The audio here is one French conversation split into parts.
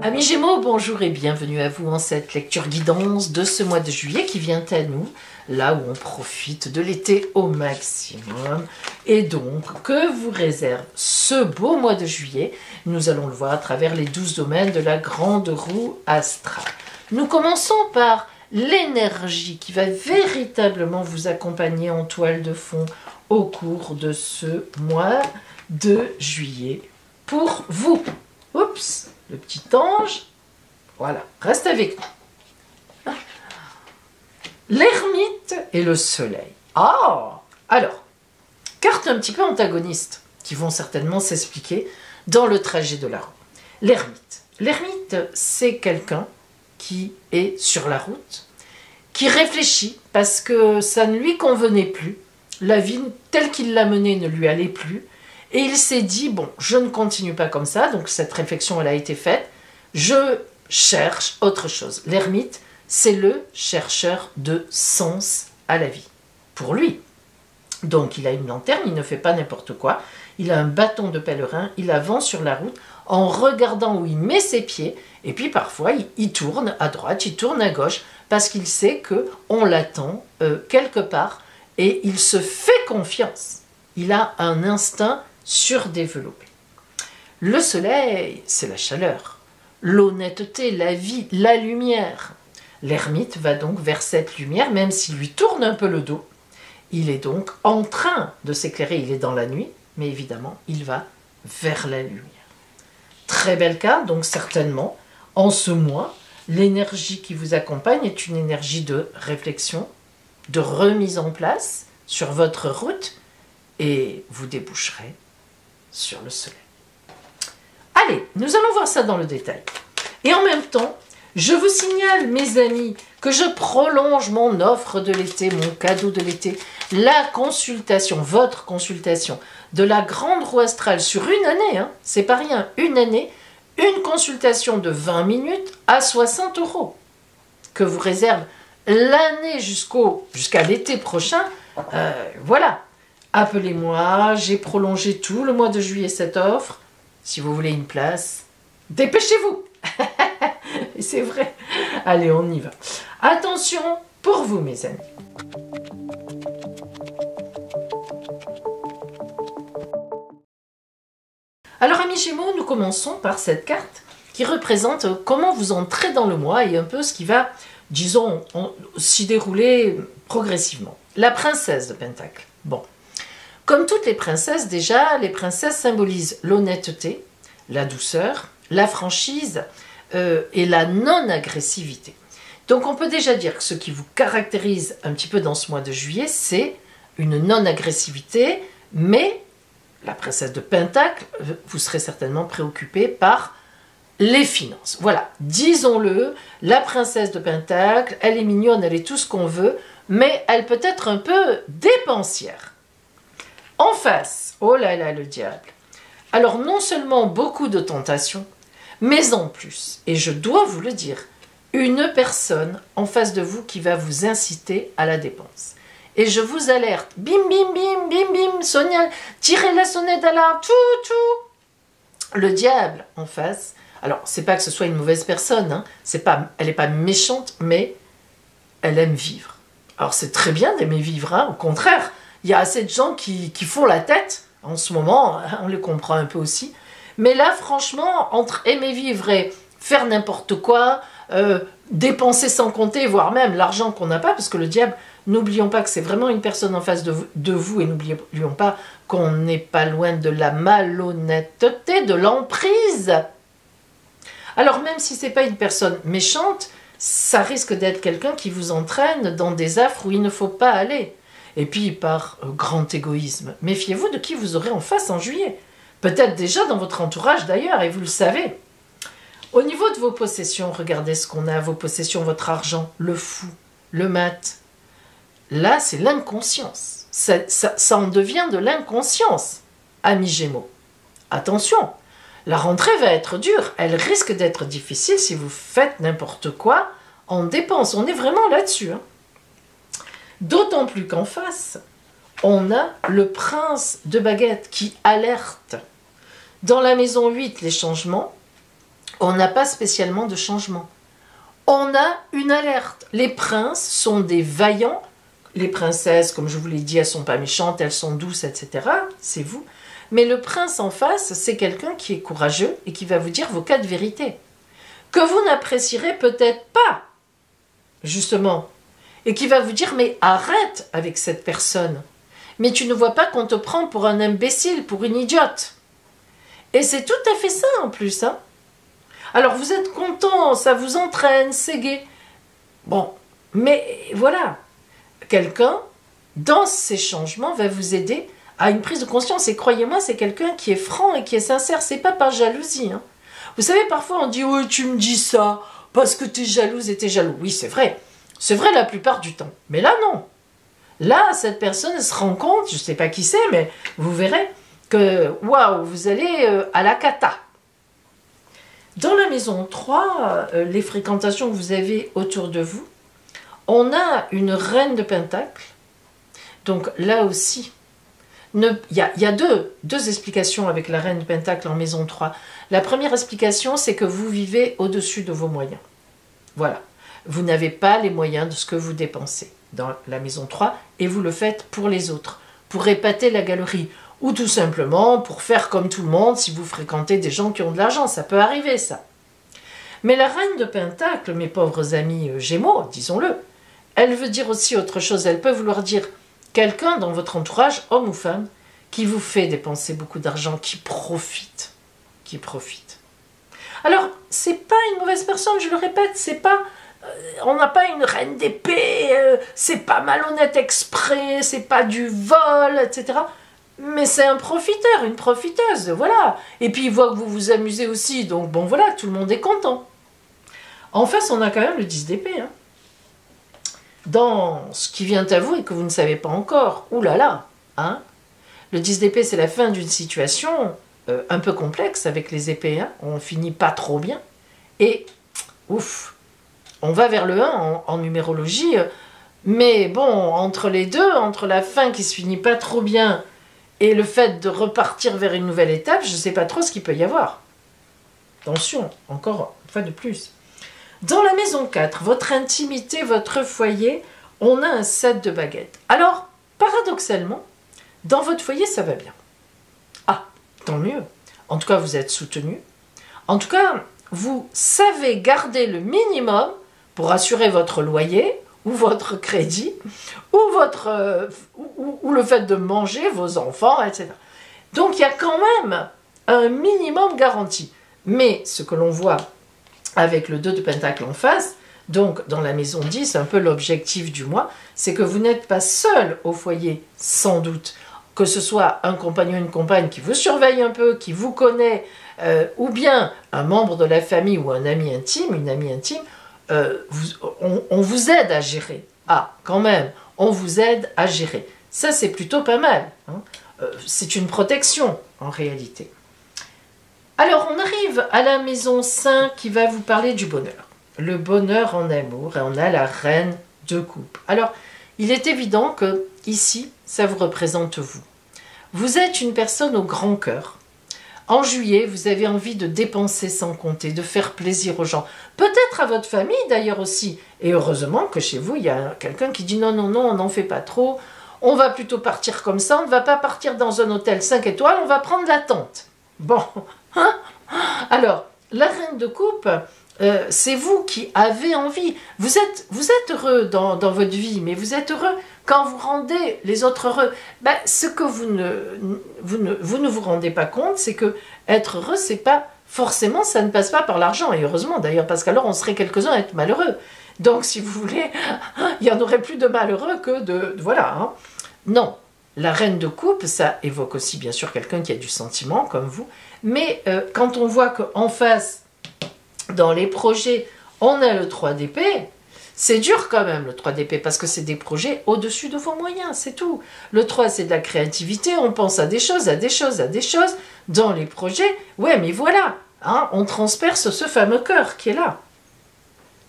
Amis Gémeaux, bonjour et bienvenue à vous en cette lecture guidance de ce mois de juillet qui vient à nous, là où on profite de l'été au maximum. Et donc, que vous réserve ce beau mois de juillet? Nous allons le voir à travers les 12 domaines de la grande roue astrale. Nous commençons par l'énergie qui va véritablement vous accompagner en toile de fond au cours de ce mois de juillet pour vous. Oups, le petit ange, voilà, reste avec nous. L'ermite et le soleil. Ah, alors, cartes un petit peu antagonistes qui vont certainement s'expliquer dans le trajet de la route. L'ermite. L'ermite, c'est quelqu'un qui est sur la route, qui réfléchit parce que ça ne lui convenait plus, la vie telle qu'il l'a menée ne lui allait plus, et il s'est dit, bon, je ne continue pas comme ça, donc cette réflexion, elle a été faite, je cherche autre chose. L'ermite, c'est le chercheur de sens à la vie, pour lui. Donc il a une lanterne, il ne fait pas n'importe quoi, il a un bâton de pèlerin, il avance sur la route en regardant où il met ses pieds, et puis parfois il tourne à droite, il tourne à gauche, parce qu'il sait qu'on l'attend quelque part, et il se fait confiance. Il a un instinct surdéveloppé. Le soleil, c'est la chaleur, l'honnêteté, la vie, la lumière. L'ermite va donc vers cette lumière, même s'il lui tourne un peu le dos. Il est donc en train de s'éclairer, il est dans la nuit, mais évidemment, il va vers la lumière. Très belle carte, donc certainement, en ce mois, l'énergie qui vous accompagne est une énergie de réflexion, de remise en place sur votre route, et vous déboucherez sur le soleil. Allez, nous allons voir ça dans le détail. Et en même temps, je vous signale, mes amis, que je prolonge mon offre de l'été, mon cadeau de l'été, la consultation, votre consultation de la grande roue astrale sur une année, hein, c'est pas rien, une année, une consultation de 20 minutes à 60 € que vous réserve l'année jusqu'à l'été prochain. Voilà, appelez-moi, j'ai prolongé tout le mois de juillet cette offre. Si vous voulez une place, dépêchez-vous. Et c'est vrai. Allez, on y va. Attention pour vous, mes amis. Alors, amis Gémeaux, nous commençons par cette carte qui représente comment vous entrez dans le mois et un peu ce qui va, disons, s'y dérouler progressivement. La princesse de Pentacle. Bon. Comme toutes les princesses, déjà, les princesses symbolisent l'honnêteté, la douceur, la franchise et la non-agressivité. Donc on peut déjà dire que ce qui vous caractérise un petit peu dans ce mois de juillet, c'est une non-agressivité, mais la princesse de Pentacle, vous serez certainement préoccupé par les finances. Voilà, disons-le, la princesse de Pentacle, elle est mignonne, elle est tout ce qu'on veut, mais elle peut être un peu dépensière. En face, oh là là, le diable. Alors non seulement beaucoup de tentations, mais en plus, et je dois vous le dire, une personne en face de vous qui va vous inciter à la dépense. Et je vous alerte, bim bim bim bim bim, Sonia, tirez la sonnette d'alarme, tout. Le diable en face, alors c'est pas que ce soit une mauvaise personne, hein, elle n'est pas méchante, mais elle aime vivre. Alors c'est très bien d'aimer vivre, hein, au contraire, il y a assez de gens qui font la tête en ce moment, on les comprend un peu aussi. Mais là, franchement, entre aimer vivre et faire n'importe quoi, dépenser sans compter, voire même l'argent qu'on n'a pas, parce que le diable, n'oublions pas que c'est vraiment une personne en face de vous, et n'oublions pas qu'on n'est pas loin de la malhonnêteté, de l'emprise. Alors même si ce n'est pas une personne méchante, ça risque d'être quelqu'un qui vous entraîne dans des affres où il ne faut pas aller. Et puis par grand égoïsme, méfiez-vous de qui vous aurez en face en juillet. Peut-être déjà dans votre entourage d'ailleurs, et vous le savez. Au niveau de vos possessions, regardez ce qu'on a, vos possessions, votre argent, le fou, le mat. Là, c'est l'inconscience. Ça en devient de l'inconscience, amis Gémeaux. Attention, la rentrée va être dure. Elle risque d'être difficile si vous faites n'importe quoi en dépenses. On est vraiment là-dessus, hein. D'autant plus qu'en face, on a le prince de baguette qui alerte. Dans la maison 8, les changements. on n'a pas spécialement de changement. On a une alerte. Les princes sont des vaillants. Les princesses, comme je vous l'ai dit, elles ne sont pas méchantes, elles sont douces, etc. C'est vous. Mais le prince en face, c'est quelqu'un qui est courageux et qui va vous dire vos quatre vérités. Que vous n'apprécierez peut-être pas, justement. Et qui va vous dire, mais arrête avec cette personne. Mais tu ne vois pas qu'on te prend pour un imbécile, pour une idiote. Et c'est tout à fait ça en plus, hein. Alors vous êtes content, ça vous entraîne, c'est gai. Bon, mais voilà. Quelqu'un, dans ces changements, va vous aider à une prise de conscience. Et croyez-moi, c'est quelqu'un qui est franc et qui est sincère. C'est pas par jalousie, hein. Vous savez, parfois on dit « Oui, tu me dis ça parce que tu es jalouse et tu es jaloux. » Oui, c'est vrai. C'est vrai la plupart du temps. Mais là, non. Là, cette personne se rend compte, je ne sais pas qui c'est, mais vous verrez que, waouh, vous allez à la cata. Dans la maison 3, les fréquentations que vous avez autour de vous, on a une reine de Pentacle. Donc là aussi, il y a deux explications avec la reine de Pentacle en maison 3. La première explication, c'est que vous vivez au-dessus de vos moyens. Voilà. Vous n'avez pas les moyens de ce que vous dépensez dans la maison 3 et vous le faites pour les autres, pour épater la galerie ou tout simplement pour faire comme tout le monde si vous fréquentez des gens qui ont de l'argent. Ça peut arriver, ça. Mais la reine de Pentacle, mes pauvres amis Gémeaux, disons-le, elle veut dire aussi autre chose. Elle peut vouloir dire quelqu'un dans votre entourage, homme ou femme, qui vous fait dépenser beaucoup d'argent, qui profite. Alors, c'est pas une mauvaise personne, je le répète, c'est pas... on n'a pas une reine d'épée, c'est pas malhonnête exprès, c'est pas du vol, etc. Mais c'est un profiteur, une profiteuse, voilà. Et puis il voit que vous vous amusez aussi, donc bon voilà, tout le monde est content. En face, on a quand même le 10 d'épée, hein. Dans ce qui vient à vous et que vous ne savez pas encore, oulala, hein. Le 10 d'épée, c'est la fin d'une situation un peu complexe avec les épées, hein. On finit pas trop bien. Et, ouf, on va vers le 1 en numérologie, mais bon, entre les deux, entre la fin qui se finit pas trop bien et le fait de repartir vers une nouvelle étape, je ne sais pas trop ce qu'il peut y avoir. Attention, encore une fois de plus. Dans la maison 4, votre intimité, votre foyer, on a un 7 de baguettes. Alors, paradoxalement, dans votre foyer, ça va bien. Ah, tant mieux. En tout cas, vous êtes soutenu. En tout cas, vous savez garder le minimum pour assurer votre loyer ou votre crédit ou, ou le fait de manger vos enfants, etc. Donc, il y a quand même un minimum garanti. Mais ce que l'on voit avec le 2 de Pentacle en face, donc dans la maison 10, un peu l'objectif du mois, c'est que vous n'êtes pas seul au foyer, sans doute. Que ce soit un compagnon, une compagne qui vous surveille un peu, qui vous connaît, ou bien un membre de la famille ou un ami intime, une amie intime, on vous aide à gérer. Ah, quand même, on vous aide à gérer. Ça, c'est plutôt pas mal, hein. C'est une protection, en réalité. Alors, on arrive à la maison 5 qui va vous parler du bonheur. Le bonheur en amour, et on a la reine de coupe. Alors, il est évident que ici, ça vous représente vous. Vous êtes une personne au grand cœur. En juillet, vous avez envie de dépenser sans compter, de faire plaisir aux gens. Peut-être à votre famille d'ailleurs aussi. Et heureusement que chez vous, il y a quelqu'un qui dit non, non, non, on n'en fait pas trop. On va plutôt partir comme ça, on ne va pas partir dans un hôtel 5 étoiles, on va prendre la tente. Bon, hein? Alors, la reine de coupe, c'est vous qui avez envie. Vous êtes heureux dans votre vie, mais vous êtes heureux quand vous rendez les autres heureux. Ben, ce que vous ne vous rendez pas compte, c'est que être heureux, c'est pas forcément, ça ne passe pas par l'argent. Et heureusement d'ailleurs, parce qu'alors on serait quelques-uns à être malheureux. Donc si vous voulez, il y en aurait plus de malheureux que de voilà. Hein. Non. La reine de coupe, ça évoque aussi bien sûr quelqu'un qui a du sentiment comme vous, mais quand on voit qu'en face, dans les projets, on a le 3 d'épée, c'est dur quand même le 3 d'épée, parce que c'est des projets au-dessus de vos moyens, c'est tout. Le 3, c'est de la créativité, on pense à des choses, dans les projets, ouais mais voilà, hein, on transperce ce fameux cœur qui est là.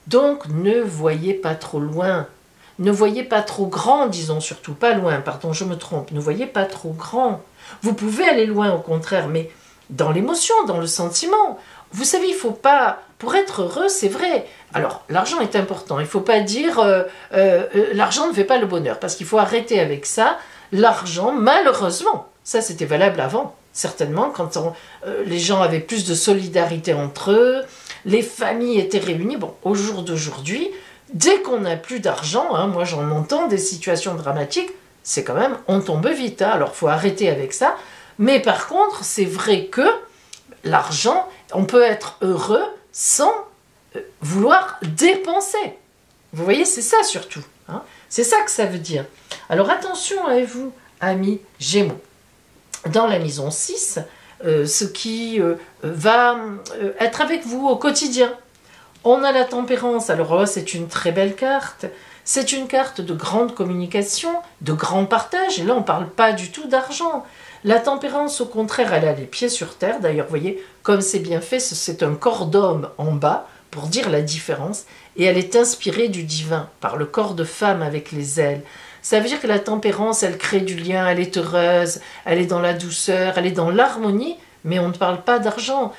Donc ne voyez pas trop loin. Ne voyez pas trop grand, disons surtout pas loin, pardon, je me trompe, ne voyez pas trop grand. Vous pouvez aller loin au contraire, mais dans l'émotion, dans le sentiment. vous savez, il faut pas, pour être heureux, c'est vrai. Alors, l'argent est important. Il ne faut pas dire l'argent ne fait pas le bonheur, parce qu'il faut arrêter avec ça. L'argent, malheureusement, ça c'était valable avant, certainement, quand les gens avaient plus de solidarité entre eux, les familles étaient réunies. Bon, au jour d'aujourd'hui, dès qu'on n'a plus d'argent, hein, moi j'en entends des situations dramatiques, c'est quand même, on tombe vite. Hein, alors, il faut arrêter avec ça. Mais par contre, c'est vrai que l'argent, on peut être heureux sans vouloir dépenser. Vous voyez, c'est ça surtout. Hein, c'est ça que ça veut dire. Alors attention à vous, amis Gémeaux. Dans la maison 6, ce qui va être avec vous au quotidien. On a la tempérance. Alors c'est une très belle carte. C'est une carte de grande communication, de grand partage. Et là, on ne parle pas du tout d'argent. La tempérance, au contraire, elle a les pieds sur terre. D'ailleurs, vous voyez, comme c'est bien fait, c'est un corps d'homme en bas, pour dire la différence. Et elle est inspirée du divin, par le corps de femme avec les ailes. Ça veut dire que la tempérance, elle crée du lien, elle est heureuse, elle est dans la douceur, elle est dans l'harmonie, mais on ne parle pas d'argent.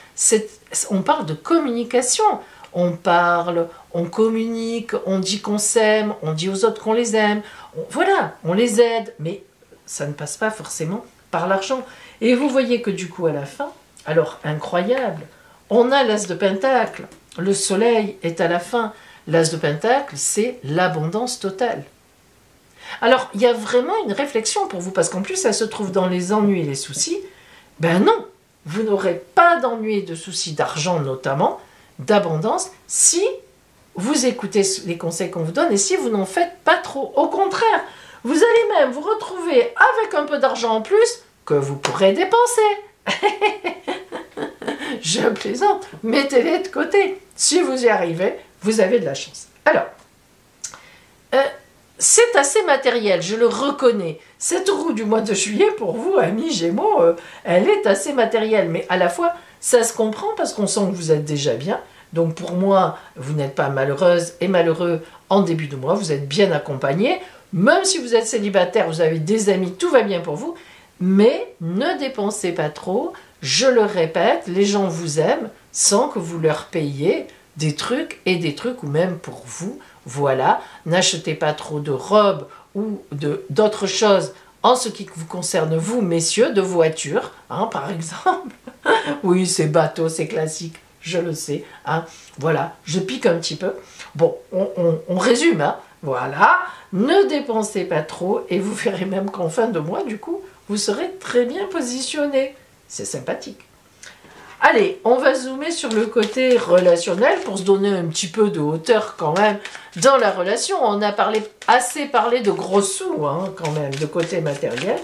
On parle de communication. On parle, on communique, on dit qu'on s'aime, on dit aux autres qu'on les aime. Voilà, on les aide, mais ça ne passe pas forcément par l'argent. Et vous voyez que du coup, à la fin, alors incroyable, on a l'as de Pentacle. Le soleil est à la fin. L'as de Pentacle, c'est l'abondance totale. Alors, il y a vraiment une réflexion pour vous, parce qu'en plus, ça se trouve dans les ennuis et les soucis. Ben non, vous n'aurez pas d'ennuis et de soucis d'argent notamment, d'abondance, si vous écoutez les conseils qu'on vous donne et si vous n'en faites pas trop. Au contraire, vous allez même vous retrouver avec un peu d'argent en plus que vous pourrez dépenser. Je plaisante, mettez-les de côté. Si vous y arrivez, vous avez de la chance. Alors, c'est assez matériel, je le reconnais. Cette roue du mois de juillet, pour vous, amis Gémeaux, elle est assez matérielle. Mais à la fois, ça se comprend parce qu'on sent que vous êtes déjà bien. Donc pour moi, vous n'êtes pas malheureuse et malheureux en début de mois. Vous êtes bien accompagné. Même si vous êtes célibataire, vous avez des amis, tout va bien pour vous. Mais ne dépensez pas trop. Je le répète, les gens vous aiment sans que vous leur payiez des trucs et des trucs, ou même pour vous. Voilà, n'achetez pas trop de robes ou d'autres choses en ce qui vous concerne, vous, messieurs, de voitures, hein, par exemple. Oui, c'est bateau, c'est classique, je le sais. Hein. Voilà, je pique un petit peu. Bon, on résume, hein. Voilà, ne dépensez pas trop et vous verrez même qu'en fin de mois, du coup, vous serez très bien positionné. C'est sympathique. Allez, on va zoomer sur le côté relationnel pour se donner un petit peu de hauteur quand même dans la relation. On a assez parlé de gros sous hein, quand même, de côté matériel.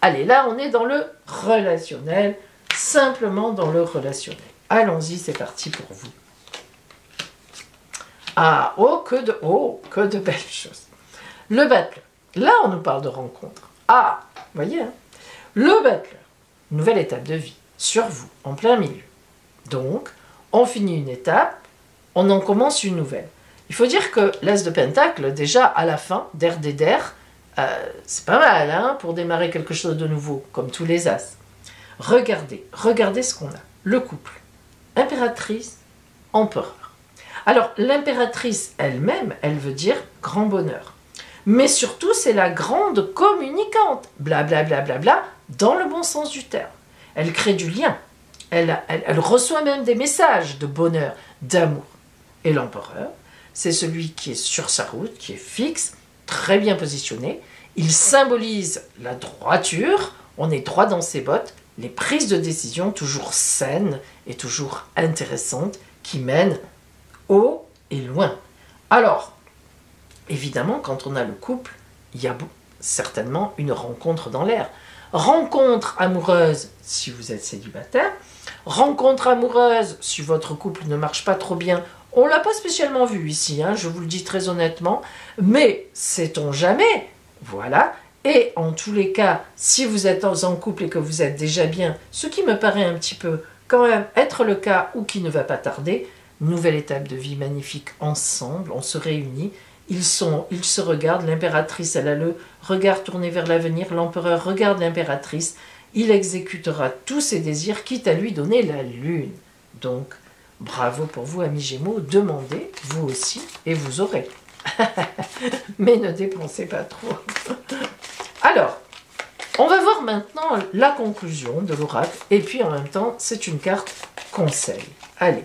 Allez, là on est dans le relationnel, simplement dans le relationnel. Allons-y, c'est parti pour vous. Ah, que de belles choses. Le battleur. Là on nous parle de rencontre. Ah, vous voyez, hein, le battleur, nouvelle étape de vie. Sur vous, en plein milieu. Donc, on finit une étape, on en commence une nouvelle. Il faut dire que l'as de Pentacle, déjà à la fin, c'est pas mal hein, pour démarrer quelque chose de nouveau, comme tous les as. Regardez ce qu'on a. Le couple, impératrice, empereur. Alors, l'impératrice elle-même, elle veut dire grand bonheur. Mais surtout, c'est la grande communicante, blablabla, bla, bla, bla, dans le bon sens du terme. Elle crée du lien. Elle reçoit même des messages de bonheur, d'amour. Et l'empereur, c'est celui qui est sur sa route, qui est fixe, très bien positionné. Il symbolise la droiture, on est droit dans ses bottes, les prises de décision toujours saines et toujours intéressantes qui mènent haut et loin. Alors, évidemment, quand on a le couple, il y a certainement une rencontre dans l'air. Rencontre amoureuse si vous êtes célibataire, rencontre amoureuse si votre couple ne marche pas trop bien. On ne l'a pas spécialement vu ici, hein, je vous le dis très honnêtement, mais sait-on jamais, voilà. Et en tous les cas, si vous êtes en couple et que vous êtes déjà bien, ce qui me paraît un petit peu quand même être le cas ou qui ne va pas tarder, nouvelle étape de vie magnifique ensemble, on se réunit. Ils se regardent, l'impératrice, elle a le regard tourné vers l'avenir, l'empereur regarde l'impératrice, il exécutera tous ses désirs, quitte à lui donner la lune. Donc, bravo pour vous, amis Gémeaux, demandez, vous aussi, et vous aurez. Mais ne dépensez pas trop. Alors, on va voir maintenant la conclusion de l'oracle, et puis en même temps, c'est une carte conseil. Allez.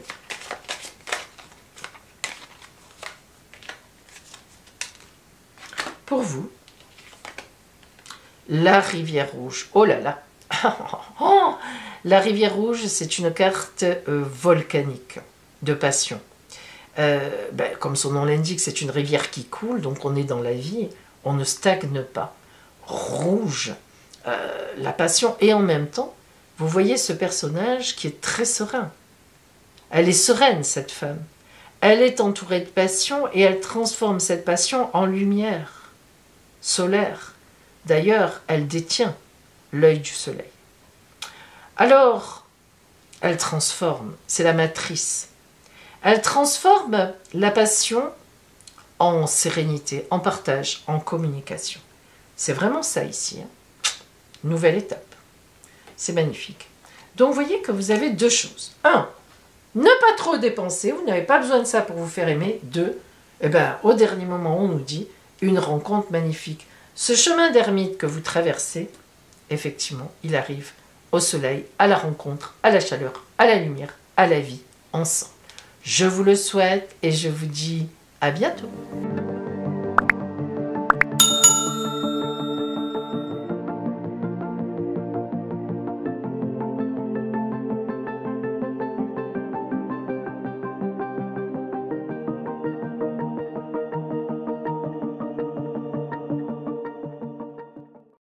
Pour vous, la rivière rouge. Oh là là. La rivière rouge, c'est une carte volcanique de passion. Comme son nom l'indique, c'est une rivière qui coule, donc on est dans la vie, on ne stagne pas. Rouge, la passion, et en même temps, vous voyez ce personnage qui est très serein. Elle est sereine, cette femme. Elle est entourée de passion et elle transforme cette passion en lumière solaire. D'ailleurs, elle détient l'œil du soleil. Alors, elle transforme, c'est la matrice. Elle transforme la passion en sérénité, en partage, en communication. C'est vraiment ça ici. Hein. Nouvelle étape. C'est magnifique. Donc, vous voyez que vous avez deux choses. Un, ne pas trop dépenser, vous n'avez pas besoin de ça pour vous faire aimer. Deux, au dernier moment, on nous dit une rencontre magnifique. Ce chemin d'ermite que vous traversez, effectivement, il arrive au soleil, à la rencontre, à la chaleur, à la lumière, à la vie, ensemble. Je vous le souhaite et je vous dis à bientôt.